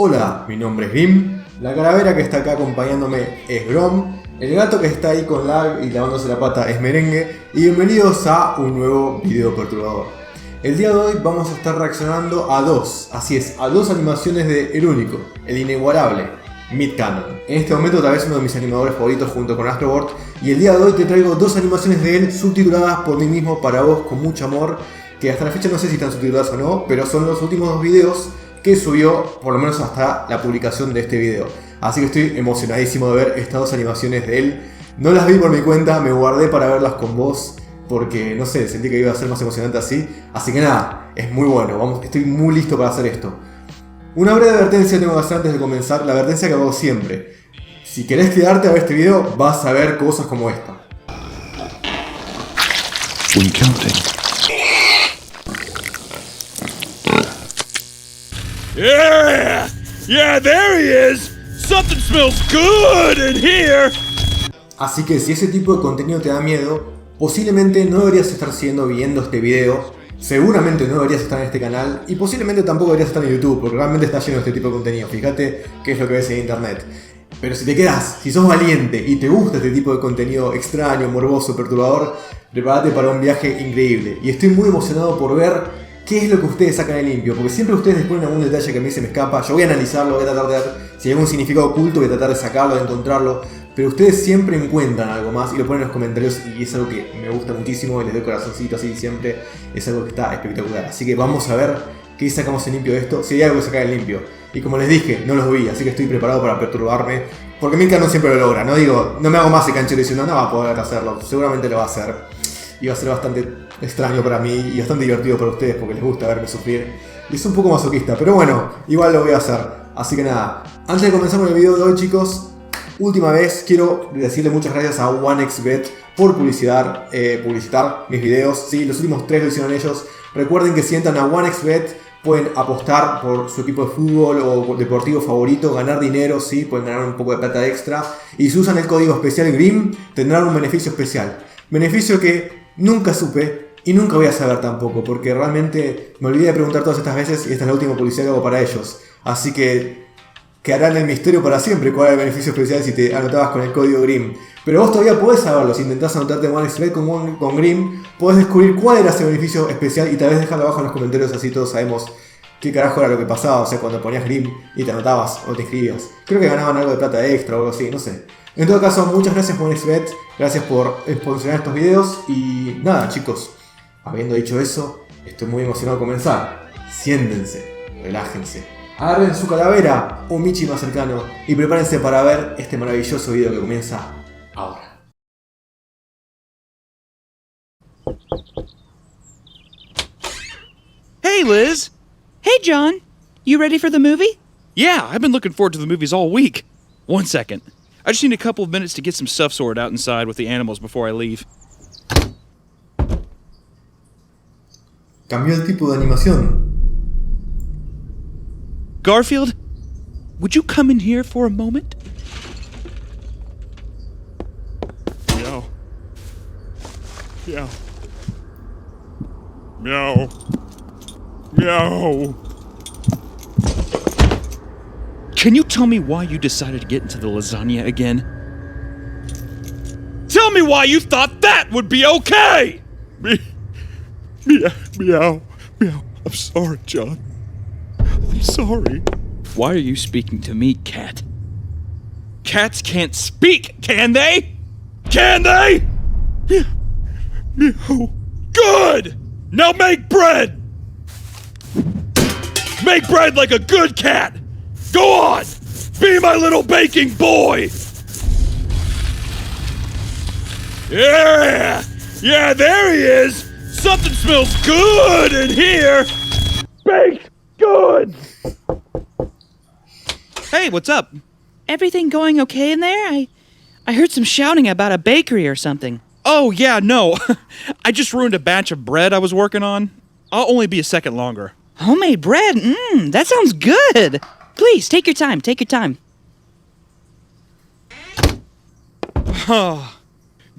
Hola, mi nombre es Grim, la calavera que está acá acompañándome es Grom, el gato que está ahí con lag y lavándose la pata es Merengue, y bienvenidos a un nuevo video perturbador. El día de hoy vamos a estar reaccionando a dos animaciones de el único, el inigualable, Midcanon. En este momento tal vez uno de mis animadores favoritos junto con Astrobot, y el día de hoy te traigo dos animaciones de él subtituladas por mí mismo para vos con mucho amor, que hasta la fecha no sé si están subtituladas o no, pero son los últimos dos videos que subió, por lo menos hasta la publicación de este video. Así que estoy emocionadísimo de ver estas dos animaciones de él. No las vi por mi cuenta, me guardé para verlas con vos, porque no sé, sentí que iba a ser más emocionante así. Así que nada, es muy bueno, estoy muy listo para hacer esto. Una breve advertencia tengo que hacer antes de comenzar, la advertencia que hago siempre. Si querés quedarte a ver este video, vas a ver cosas como esta. When counting. Yeah, there he is! Something smells good in here! Así que si ese tipo de contenido te da miedo, posiblemente no deberías estar viendo este video, seguramente no deberías estar en este canal y posiblemente tampoco deberías estar en YouTube, porque realmente está lleno de este tipo de contenido. Fíjate qué es lo que ves en internet. Pero si te quedas, si sos valiente y te gusta este tipo de contenido extraño, morboso, perturbador, prepárate para un viaje increíble. Y estoy muy emocionado por ver qué es lo que ustedes sacan en limpio, porque siempre ustedes descubren algún detalle que a mí se me escapa. Yo voy a analizarlo, voy a tratar de ver si hay algún significado oculto, voy a tratar de sacarlo, de encontrarlo. Pero ustedes siempre encuentran algo más y lo ponen en los comentarios y es algo que me gusta muchísimo y les doy corazoncito así siempre. Es algo que está espectacular. Así que vamos a ver qué sacamos en limpio de esto, si hay algo que sacar en limpio. Y como les dije, no los vi, así que estoy preparado para perturbarme. Porque Midcanon siempre lo logra, no me hago más de canchero diciendo no va a poder hacerlo. Seguramente lo va a hacer. Y va a ser bastante extraño para mí y bastante divertido para ustedes porque les gusta verme sufrir. Y es un poco masoquista, pero bueno, igual lo voy a hacer. Así que nada, antes de comenzar con el video de hoy, chicos, última vez quiero decirle muchas gracias a OneXBet por publicitar mis videos. Sí, los últimos 3 lo hicieron ellos. Recuerden que si entran a OneXBet pueden apostar por su equipo de fútbol o deportivo favorito, ganar dinero, sí, pueden ganar un poco de plata extra. Y si usan el código especial GRIM tendrán un beneficio especial. Beneficio que nunca supe y nunca voy a saber tampoco, porque realmente me olvidé de preguntar todas estas veces y esta es la última publicidad que hago para ellos. Así que quedará en el misterio para siempre cuál es el beneficio especial si te anotabas con el código GRIM. Pero vos todavía podés saberlo, si intentás anotarte en OneXBet con GRIM, podés descubrir cuál era ese beneficio especial y tal vez dejarlo abajo en los comentarios, así todos sabemos qué carajo era lo que pasaba, o sea, cuando ponías GRIM y te anotabas o te inscribías. Creo que ganaban algo de plata extra o algo así, no sé. En todo caso, muchas gracias OneXBet, gracias por sponsorar estos videos y nada, chicos, habiendo dicho eso, estoy muy emocionado de comenzar. Siéntense, relájense, agarren su calavera o Michi más cercano y prepárense para ver este maravilloso video que comienza ahora. Hey, Liz! Hey, John. You ready for the movie? Yeah, I've been looking forward to the movies all week. One second. I just need a couple of minutes to get some stuff sorted out inside with the animals before I leave. Cambió el tipo de animación. Garfield, would you come in here for a moment? Meow. Meow. Meow. Meow. Can you tell me why you decided to get into the lasagna again? Tell me why you thought that would be okay! Meow, meow, meow. I'm sorry, John. I'm sorry. Why are you speaking to me, cat? Cats can't speak, can they? Can they? Meow, meow. Good! Now make bread! Make bread like a good cat! Go on! Be my little baking boy! Yeah! Yeah, there he is! Something smells good in here! Baked goods! Hey, what's up? Everything going okay in there? I heard some shouting about a bakery or something. Oh, yeah, no. I just ruined a batch of bread I was working on. I'll only be a second longer. Homemade bread? That sounds good. Please, take your time, take your time.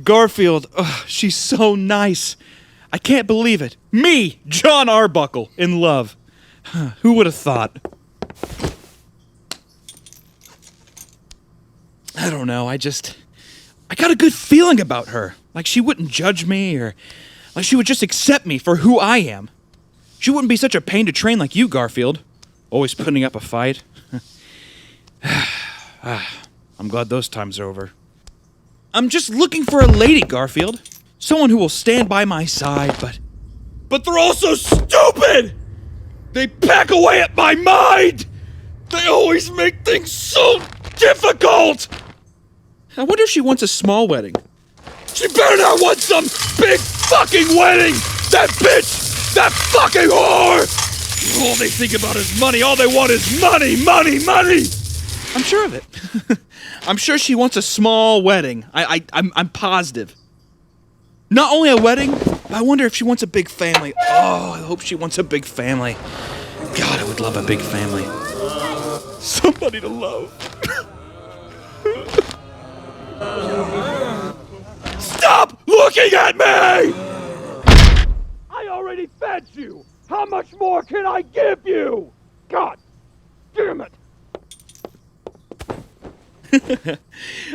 Garfield, she's so nice. I can't believe it. Me, John Arbuckle, in love. Who would have thought? I don't know, I got a good feeling about her. Like she wouldn't judge me, or like she would just accept me for who I am. She wouldn't be such a pain to train like you, Garfield. Always putting up a fight. I'm glad those times are over. I'm just looking for a lady, Garfield. Someone who will stand by my side, but they're all so stupid! They pack away at my mind! They always make things so difficult! I wonder if she wants a small wedding. She better not want some big fucking wedding! That bitch! That fucking whore! All they think about is money. All they want is money, money, money! I'm sure of it. I'm sure she wants a small wedding. I'm positive. Not only a wedding, but I wonder if she wants a big family. Oh, I hope she wants a big family. God, I would love a big family. Somebody to love. Stop looking at me! I already fed you! How much more can I give you? God damn it!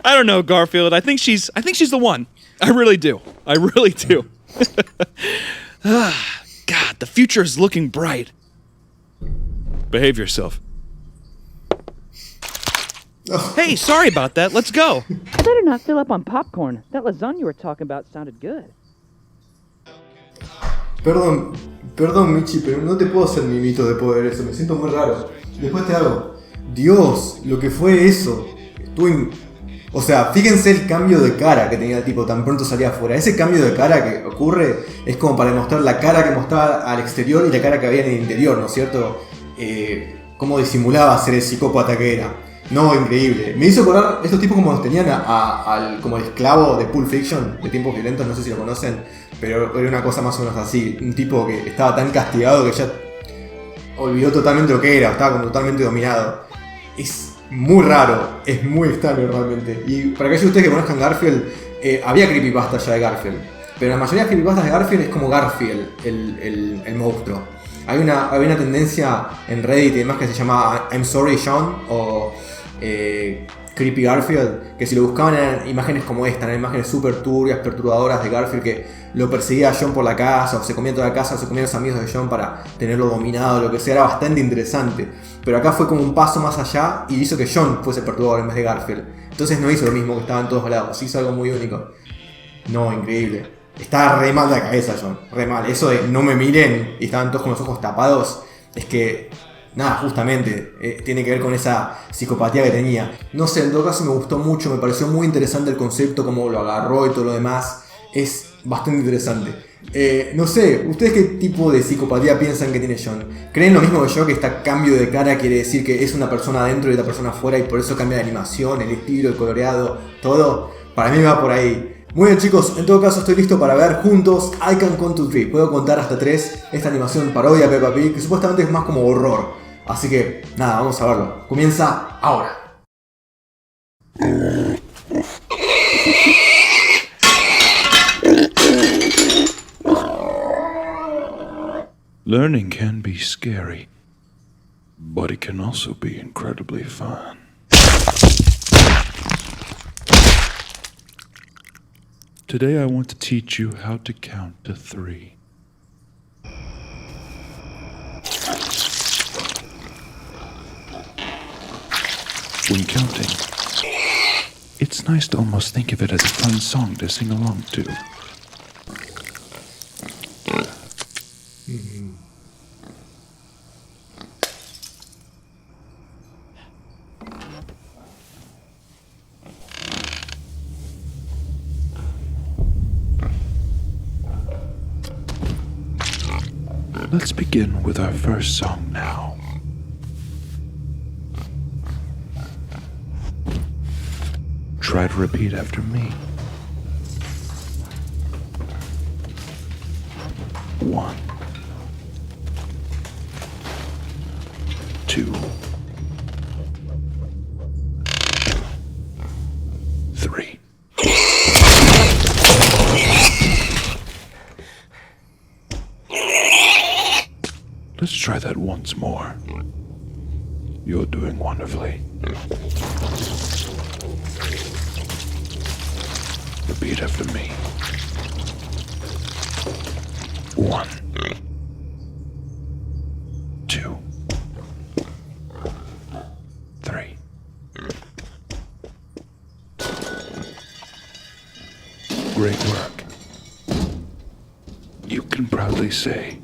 I don't know, Garfield. I think she's the one. I really do. I really do. God, the future is looking bright. Behave yourself. Hey, sorry about that. Let's go. I better not fill up on popcorn. That lasagna you were talking about sounded good. Perdón, Michi, pero no te puedo hacer mimito de poder eso. Me siento muy raro. Después te hago. Dios, lo que fue eso. O sea, fíjense el cambio de cara que tenía el tipo tan pronto salía afuera. Ese cambio de cara que ocurre es como para demostrar la cara que mostraba al exterior y la cara que había en el interior, ¿no es cierto? Cómo disimulaba ser el psicópata que era. No, increíble. Me hizo acordar estos tipos como los tenían como el esclavo de Pulp Fiction, de Tiempos Violentos, no sé si lo conocen, pero era una cosa más o menos así. Un tipo que estaba tan castigado que ya olvidó totalmente lo que era, estaba como totalmente dominado. Es muy raro, es muy extraño realmente. Y para aquellos de ustedes que conozcan Garfield, había creepypasta ya de Garfield, pero la mayoría de creepypastas de Garfield es como Garfield, el monstruo. Hay una tendencia en Reddit y demás que se llama I'm Sorry John o Creepy Garfield, que si lo buscaban eran imágenes como esta, eran imágenes súper turbias, perturbadoras de Garfield que lo perseguía a John por la casa, o se comía toda la casa, o se comía a los amigos de John para tenerlo dominado, lo que sea. Era bastante interesante. Pero acá fue como un paso más allá y hizo que John fuese perturbador en vez de Garfield. Entonces no hizo lo mismo que estaba en todos lados, hizo algo muy único. No, increíble. Estaba re mal de la cabeza John, re mal. Eso de no me miren y estaban todos con los ojos tapados, es que, nada, justamente, tiene que ver con esa psicopatía que tenía. No sé, en todo caso me gustó mucho, me pareció muy interesante el concepto, cómo lo agarró y todo lo demás. Es bastante interesante. No sé, ¿ustedes qué tipo de psicopatía piensan que tiene John? ¿Creen lo mismo que yo, que este cambio de cara quiere decir que es una persona adentro y otra persona afuera y por eso cambia la animación, el estilo, el coloreado, todo? Para mí va por ahí. Muy bien, chicos, en todo caso estoy listo para ver juntos I Can Count to 3. Puedo contar hasta 3, esta animación parodia Peppa Pig, que supuestamente es más como horror. Así que, nada, vamos a verlo. Comienza ahora. Learning can be scary, but it can also be incredibly fun. Today I want to teach you how to count to 3. When counting, it's nice to almost think of it as a fun song to sing along to. Let's begin with our first song now. Try to repeat after me. 1, 2, 3. Let's try that once more. You're doing wonderfully. Repeat after me. 1, 2, 3. Great work. You can proudly say,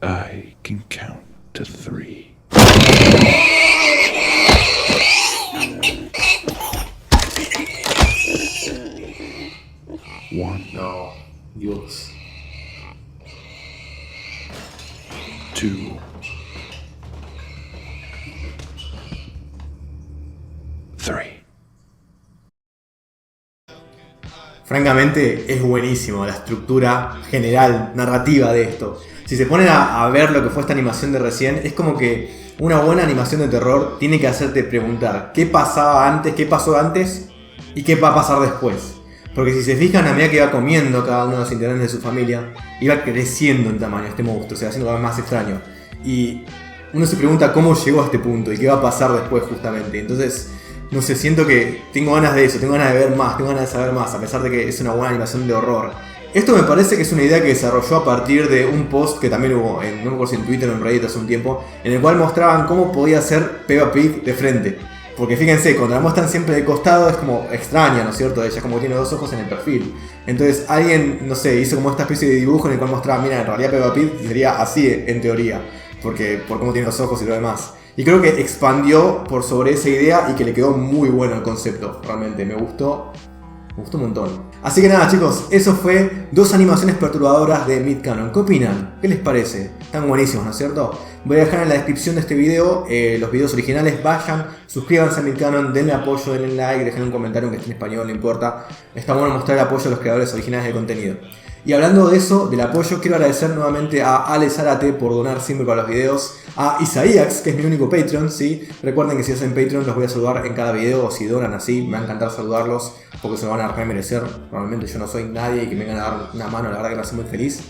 I can count to 3. No, Dios. 2, 3. Francamente es buenísimo la estructura general, narrativa de esto. Si se ponen a ver lo que fue esta animación de recién, es como que una buena animación de terror tiene que hacerte preguntar qué pasaba antes, qué pasó antes y qué va a pasar después. Porque si se fijan, a medida que iba comiendo cada uno de los integrantes de su familia, iba creciendo en tamaño este monstruo, se va haciendo cada vez más extraño. Y uno se pregunta cómo llegó a este punto y qué va a pasar después justamente. Entonces, no sé, siento que tengo ganas de eso, tengo ganas de ver más, tengo ganas de saber más, a pesar de que es una buena animación de horror. Esto me parece que es una idea que desarrolló a partir de un post que también hubo, no me acuerdo si en Twitter o en Reddit hace un tiempo, en el cual mostraban cómo podía ser Peppa Pig de frente. Porque fíjense, cuando la muestran siempre de costado es como extraña, ¿no es cierto? Ella como que tiene 2 ojos en el perfil. Entonces alguien, no sé, hizo como esta especie de dibujo en el cual mostraba, mira, en realidad Peppa Pig sería así en teoría. Porque por cómo tiene los ojos y lo demás. Y creo que expandió por sobre esa idea y que le quedó muy bueno el concepto. Realmente me gustó un montón. Así que nada, chicos, eso fue 2 animaciones perturbadoras de Midcanon. ¿Qué opinan? ¿Qué les parece? Están buenísimos, ¿no es cierto? Voy a dejar en la descripción de este video los videos originales. Vayan, suscríbanse a Midcanon, denle apoyo, denle like, dejen un comentario que esté en español, no importa. Está bueno mostrar el apoyo a los creadores originales de contenido. Y hablando de eso, del apoyo, quiero agradecer nuevamente a Ale Zárate por donar siempre para los videos, a Isaías, que es mi único Patreon, ¿sí? Recuerden que si hacen Patreon los voy a saludar en cada video, o si donan así, me va a encantar saludarlos, porque se lo van a remerecer. Probablemente yo no soy nadie y que me vengan a dar una mano, la verdad que me hace muy feliz.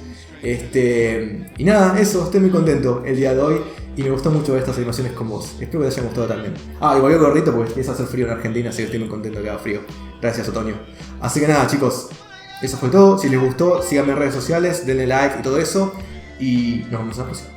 Y nada, eso, estoy muy contento el día de hoy y me gustó mucho ver estas animaciones con vos. Espero que te haya gustado también. Ah, y volvió el gorrito porque empieza a hacer frío en Argentina, así que estoy muy contento que haga frío. Gracias, otoño. Así que nada, chicos. Eso fue todo. Si les gustó, síganme en redes sociales, denle like y todo eso. Y nos vemos en la próxima.